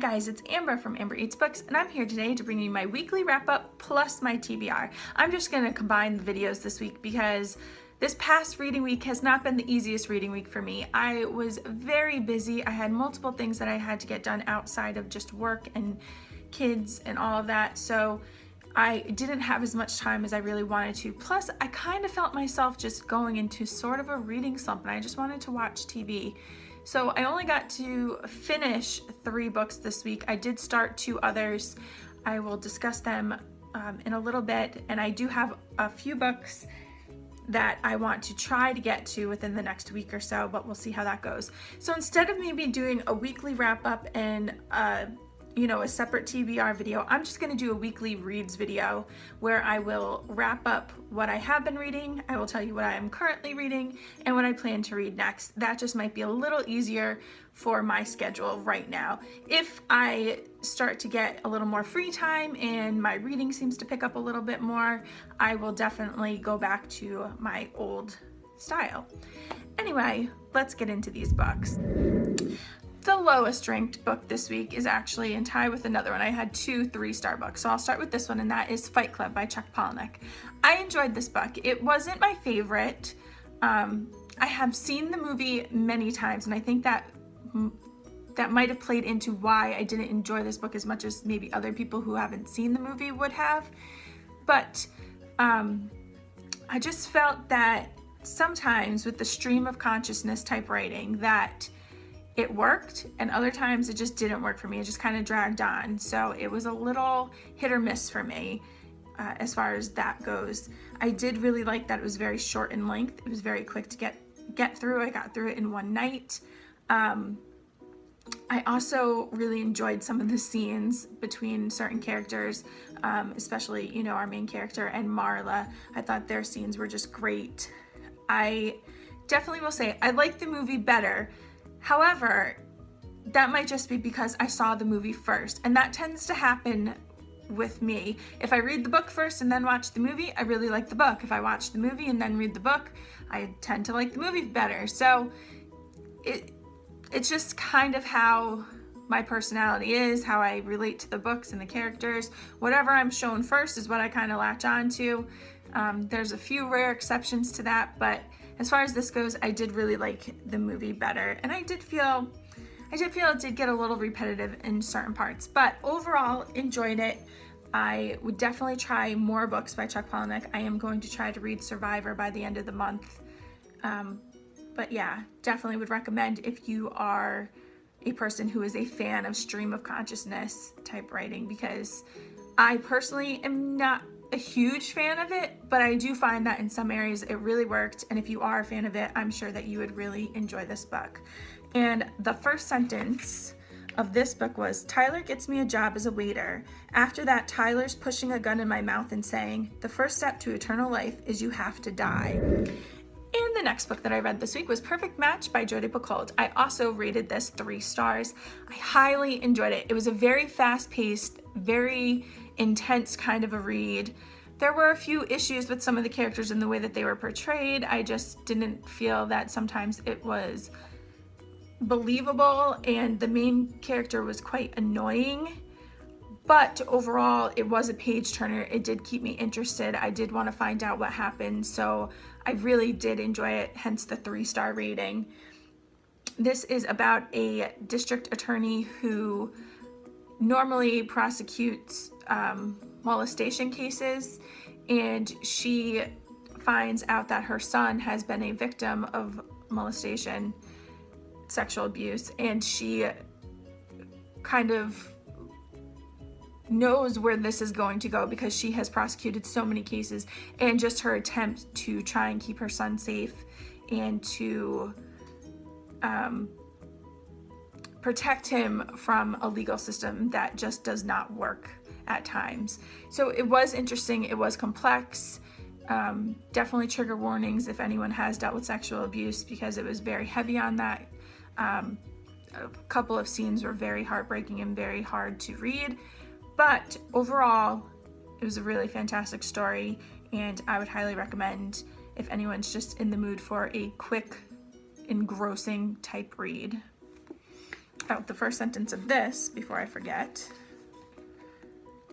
guys, it's Amber from Amber Eats Books, and I'm here today to bring you my weekly wrap-up plus my TBR. I'm just going to combine the videos this week because this past reading week has not been the easiest reading week for me. I was very busy. I had multiple things that I had to get done outside of just work and kids and all of that, so I didn't have as much time as I really wanted to. Plus, I kind of felt myself just going into sort of a reading slump, and I just wanted to watch TV. So I only got to finish 3 books this week. I did start 2 others. I will discuss them in a little bit, and I do have a few books that I want to try to get to within the next week or so, but we'll see how that goes. So instead of maybe doing a weekly wrap up and a separate TBR video, I'm just going to do a weekly reads video where I will wrap up what I have been reading. I will tell you what I am currently reading and what I plan to read next. That just might be a little easier for my schedule right now. If I start to get a little more free time and my reading seems to pick up a little bit more, I will definitely go back to my old style. Anyway, let's get into these books. The lowest ranked book this week is actually in tie with another one. I had 2 3-star books, so I'll start with this one, and that is Fight Club by Chuck Palahniuk. I enjoyed this book. It wasn't my favorite. I have seen the movie many times, and I think that might have played into why I didn't enjoy this book as much as maybe other people who haven't seen the movie would have. But I just felt that sometimes with the stream of consciousness type writing that it worked, and other times it just didn't work for me. It just kind of dragged on. So it was a little hit or miss for me as far as that goes. I did really like that it was very short in length. It was very quick to get through. I got through it in one night. I also really enjoyed some of the scenes between certain characters, especially, our main character and Marla. I thought their scenes were just great. I definitely will say I like the movie better. However, that might just be because I saw the movie first, and that tends to happen with me. If I read the book first and then watch the movie, I really like the book. If I watch the movie and then read the book, I tend to like the movie better. So it's just kind of how my personality is, how I relate to the books and the characters. Whatever I'm shown first is what I kind of latch on to. There's a few rare exceptions to that, but as far as this goes, I did really like the movie better, and I did feel it did get a little repetitive in certain parts, but overall enjoyed it. I would definitely try more books by Chuck Palahniuk. I am going to try to read Survivor by the end of the month, but yeah, definitely would recommend if you are a person who is a fan of stream of consciousness type writing, because I personally am not a huge fan of it, but I do find that in some areas it really worked, and if you are a fan of it, I'm sure that you would really enjoy this book. And the first sentence of this book was, "Tyler gets me a job as a waiter. After that, Tyler's pushing a gun in my mouth and saying, 'The first step to eternal life is you have to die.'" And the next book that I read this week was Perfect Match by Jodi Picoult. I also rated this 3 stars. I highly enjoyed it. It was a very fast-paced, very intense kind of a read. There were a few issues with some of the characters and the way that they were portrayed. I just didn't feel that sometimes it was believable, and the main character was quite annoying. But overall, it was a page turner. It did keep me interested. I did want to find out what happened, so I really did enjoy it, hence the 3-star rating. This is about a district attorney who normally prosecutes molestation cases, and she finds out that her son has been a victim of molestation, sexual abuse, and she kind of knows where this is going to go because she has prosecuted so many cases, and just her attempt to try and keep her son safe and to protect him from a legal system that just does not work at times. So it was interesting. It was complex. Definitely trigger warnings if anyone has dealt with sexual abuse, because it was very heavy on that. A couple of scenes were very heartbreaking and very hard to read, but overall it was a really fantastic story, and I would highly recommend if anyone's just in the mood for a quick, engrossing type read. the first sentence of this, before I forget,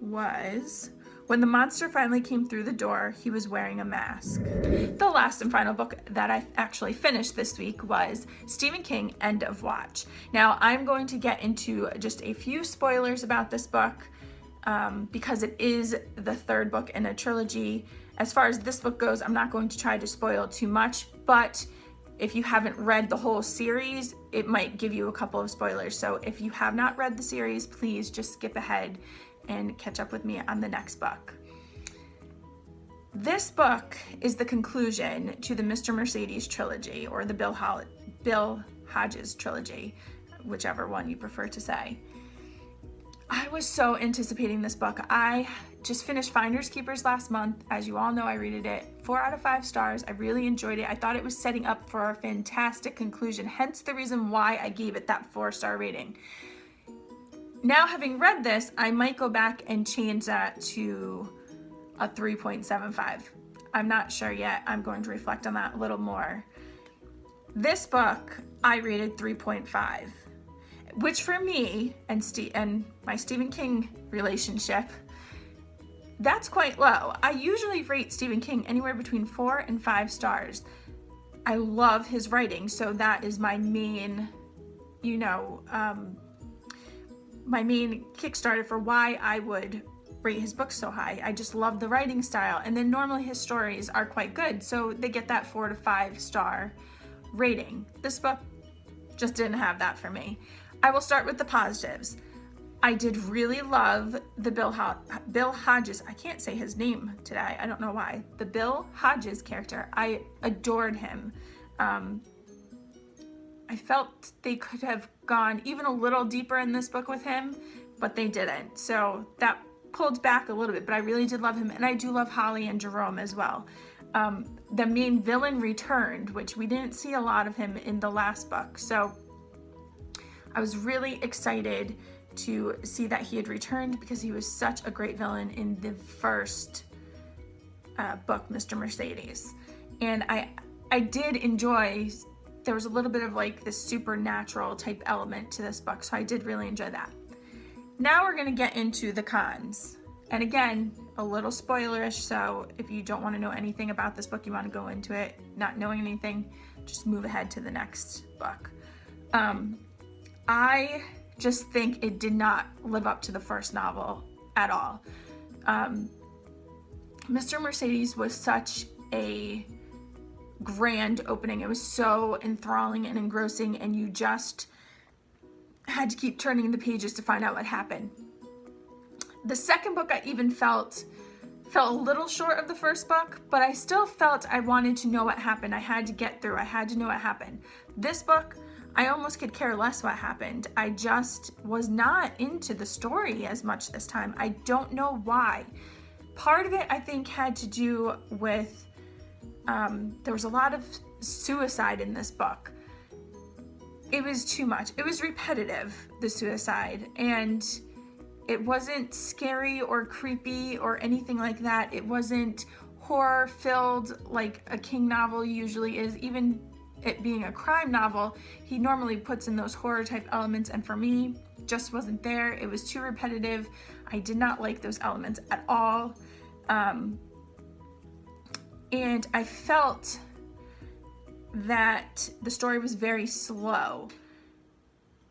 was, when the monster finally came through the door, he was wearing a mask. The last and final book that I actually finished this week was Stephen King, End of Watch. Now, I'm going to get into just a few spoilers about this book because it is the third book in a trilogy. As far as this book goes, I'm not going to try to spoil too much, but if you haven't read the whole series, it might give you a couple of spoilers. So if you have not read the series, please just skip ahead and catch up with me on the next book. This book is the conclusion to the Mr. Mercedes trilogy, or the Bill Hodges trilogy, whichever one you prefer to say. I was so anticipating this book. I just finished Finders Keepers last month. As you all know, I rated it 4 out of 5 stars. I really enjoyed it. I thought it was setting up for a fantastic conclusion, hence the reason why I gave it that 4-star rating. Now, having read this, I might go back and change that to a 3.75. I'm not sure yet. I'm going to reflect on that a little more. This book, I rated 3.5, which for me and my Stephen King relationship, that's quite low. I usually rate Stephen King anywhere between 4 and 5 stars. I love his writing, so that is my main, my main Kickstarter for why I would rate his books so high. I just love the writing style, and then normally his stories are quite good, so they get that 4 to 5 star rating. This book just didn't have that for me. I will start with the positives. I did really love the Bill Hodges, I can't say his name today, I don't know why. The Bill Hodges character, I adored him. I felt they could have gone even a little deeper in this book with him, but they didn't. So that pulled back a little bit, but I really did love him. And I do love Holly and Jerome as well. The main villain returned, which we didn't see a lot of him in the last book. So I was really excited to see that he had returned because he was such a great villain in the first book, Mr. Mercedes. And I did enjoy, there was a little bit of like this supernatural type element to this book, so I did really enjoy that. Now we're gonna get into the cons. And again, a little spoilerish, so if you don't wanna know anything about this book, you wanna go into it not knowing anything, just move ahead to the next book. I just think it did not live up to the first novel at all. Mr. Mercedes was such a grand opening. It was so enthralling and engrossing, and you just had to keep turning the pages to find out what happened. The second book I even felt a little short of the first book, but I still felt I wanted to know what happened. I had to get through. I had to know what happened. This book, I almost could care less what happened. I just was not into the story as much this time. I don't know why. Part of it, I think, had to do with there was a lot of suicide in this book. It was too much. It was repetitive, the suicide, and it wasn't scary or creepy or anything like that. It wasn't horror-filled like a King novel usually is. Even it being a crime novel, he normally puts in those horror-type elements, and for me, just wasn't there. It was too repetitive. I did not like those elements at all. And I felt that the story was very slow.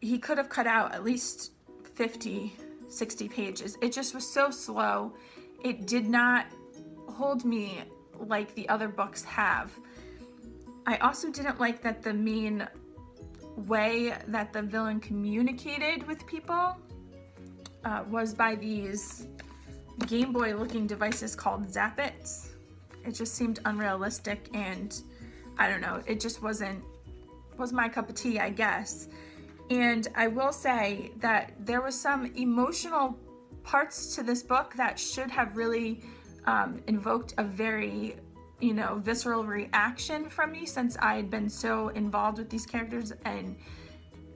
He could have cut out at least 50, 60 pages. It just was so slow. It did not hold me like the other books have. I also didn't like that the main way that the villain communicated with people was by these Game Boy looking devices called Zappets. It just seemed unrealistic, and I don't know, it just was my cup of tea, I guess. And I will say that there was some emotional parts to this book that should have really invoked a very, visceral reaction from me, since I had been so involved with these characters and,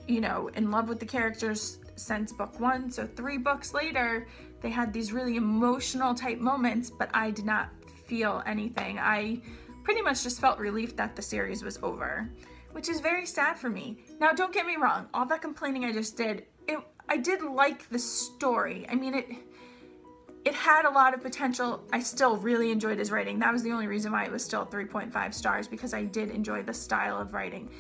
in love with the characters since book 1. So 3 books later, they had these really emotional type moments, but I did not feel anything. I pretty much just felt relief that the series was over. which is very sad for me. Now, don't get me wrong, all that complaining I just did, I did like the story. I mean, it had a lot of potential. I still really enjoyed his writing. That was the only reason why it was still 3.5 stars, because I did enjoy the style of writing.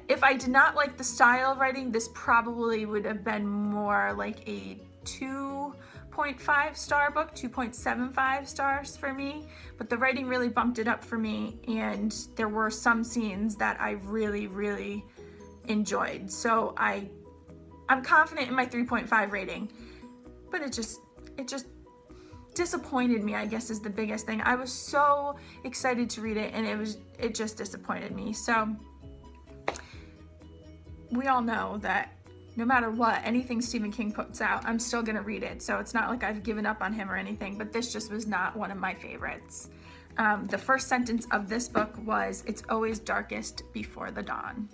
If I did not like the style of writing, this probably would have been more like a 2.5 star book, 2.75 stars for me, but the writing really bumped it up for me, and there were some scenes that I really, really enjoyed. So I'm confident in my 3.5 rating, but it just disappointed me, I guess, is the biggest thing. I was so excited to read it, and it just disappointed me. So we all know that no matter what, anything Stephen King puts out, I'm still gonna read it. So it's not like I've given up on him or anything, but this just was not one of my favorites. The first sentence of this book was, "It's always darkest before the dawn."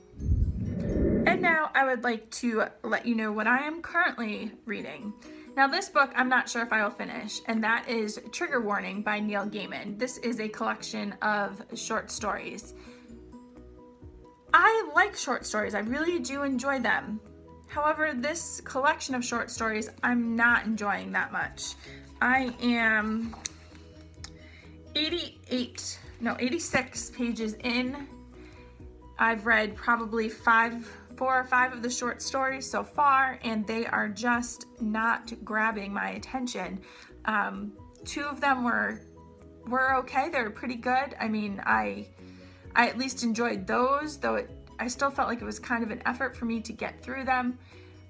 And now I would like to let you know what I am currently reading. Now, this book I'm not sure if I will finish, and that is Trigger Warning by Neil Gaiman. This is a collection of short stories. I like short stories. I really do enjoy them. However, this collection of short stories I'm not enjoying that much. I am 86 pages in. I've read probably 4 or 5 of the short stories so far, and they are just not grabbing my attention. 2 of them were okay. They were pretty good. I mean, I at least enjoyed those, though I still felt like it was kind of an effort for me to get through them.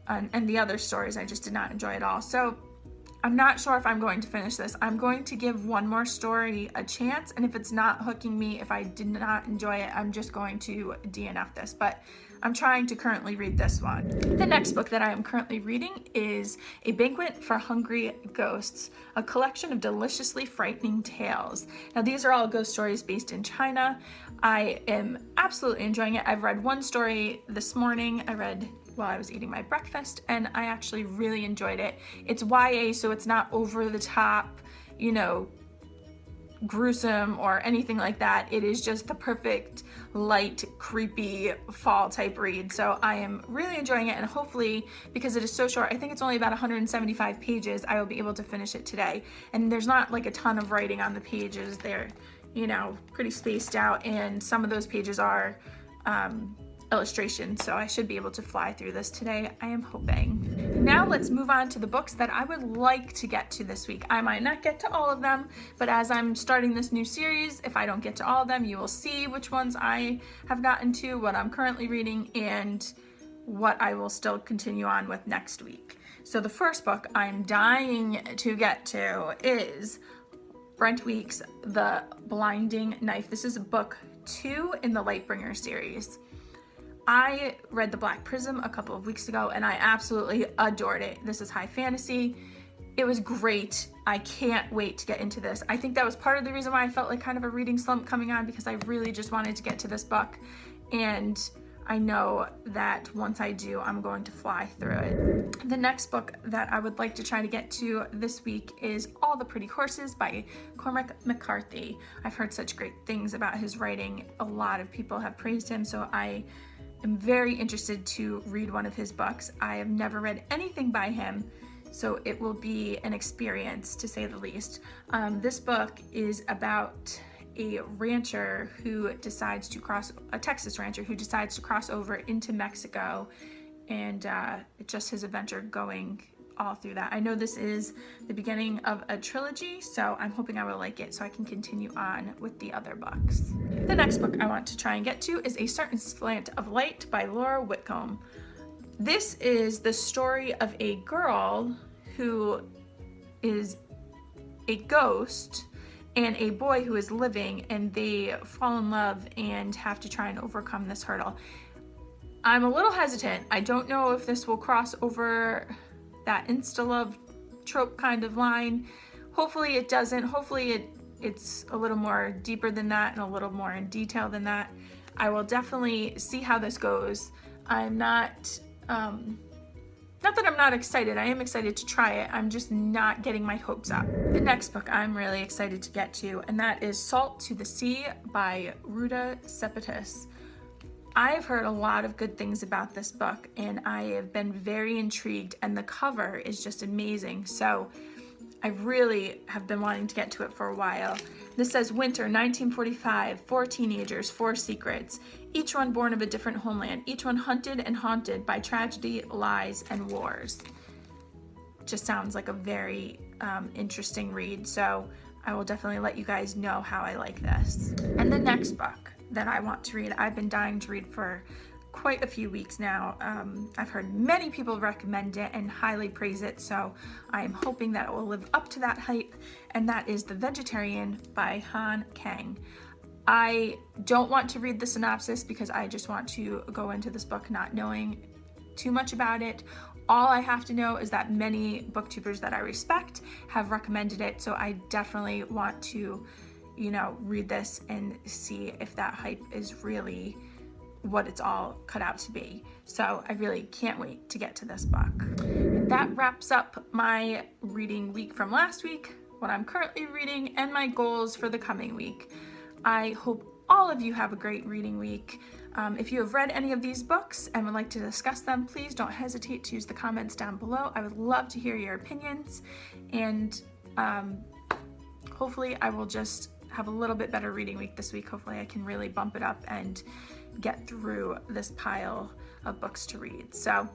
And the other stories I just did not enjoy at all. So I'm not sure if I'm going to finish this. I'm going to give one more story a chance, and if it's not hooking me, if I did not enjoy it, I'm just going to DNF this. But I'm trying to currently read this one. The next book that I am currently reading is A Banquet for Hungry Ghosts, a collection of deliciously frightening tales. Now, these are all ghost stories based in China. I am absolutely enjoying it. I've read one story this morning. I read while I was eating my breakfast, and I actually really enjoyed it. It's YA, so it's not over the top, you know, gruesome or anything like that. It is just the perfect light, creepy fall type read. So I am really enjoying it, and hopefully, because it is so short, I think it's only about 175 pages, I will be able to finish it today. And there's not like a ton of writing on the pages. They're, you know, pretty spaced out, and some of those pages are illustrations, so I should be able to fly through this today, I am hoping. Now let's move on to the books that I would like to get to this week. I might not get to all of them, but as I'm starting this new series, if I don't get to all of them, you will see which ones I have gotten to, what I'm currently reading, and what I will still continue on with next week. So the first book I'm dying to get to is Brent Weeks' The Blinding Knife. This is book 2 in the Lightbringer series. I read The Black Prism a couple of weeks ago, and I absolutely adored it. This is high fantasy. It was great. I can't wait to get into this. I think that was part of the reason why I felt like kind of a reading slump coming on, because I really just wanted to get to this book, and I know that once I do, I'm going to fly through it. The next book that I would like to try to get to this week is All the Pretty Horses by Cormac McCarthy. I've heard such great things about his writing. A lot of people have praised him, so I am very interested to read one of his books. I have never read anything by him, so it will be an experience, to say the least. This book is about a rancher who decides to a Texas rancher who decides to cross over into Mexico, and just his adventure going all through that. I know this is the beginning of a trilogy, so I'm hoping I will like it so I can continue on with the other books. The next book I want to try and get to is A Certain Slant of Light by Laura Whitcomb. This is the story of a girl who is a ghost and a boy who is living, and they fall in love and have to try and overcome this hurdle. I'm a little hesitant. I don't know if this will cross over that insta-love trope kind of line. Hopefully it doesn't. Hopefully it's a little more deeper than that and a little more in detail than that. I will definitely see how this goes. I'm not that I'm not excited. I am excited to try it. I'm just not getting my hopes up. The next book I'm really excited to get to, and that is Salt to the Sea by Ruta Sepetys. I've heard a lot of good things about this book, and I have been very intrigued, and the cover is just amazing. So I really have been wanting to get to it for a while. This says winter 1945, 4 teenagers, 4 secrets, each one born of a different homeland, each one hunted and haunted by tragedy, lies, and wars. Just sounds like a very interesting read, so I will definitely let you guys know how I like this. And the next book that I want to read, I've been dying to read for quite a few weeks now. I've heard many people recommend it and highly praise it, so I'm hoping that it will live up to that hype, and that is The Vegetarian by Han Kang. I don't want to read the synopsis because I just want to go into this book not knowing too much about it. All I have to know is that many booktubers that I respect have recommended it, so I definitely want to, read this and see if that hype is really what it's all cut out to be. So I really can't wait to get to this book. And that wraps up my reading week from last week, what I'm currently reading, and my goals for the coming week. I hope all of you have a great reading week. If you have read any of these books and would like to discuss them, please don't hesitate to use the comments down below. I would love to hear your opinions, and hopefully I will just have a little bit better reading week this week. Hopefully I can really bump it up and get through this pile of books to read. So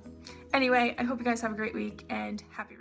anyway, I hope you guys have a great week and happy reading.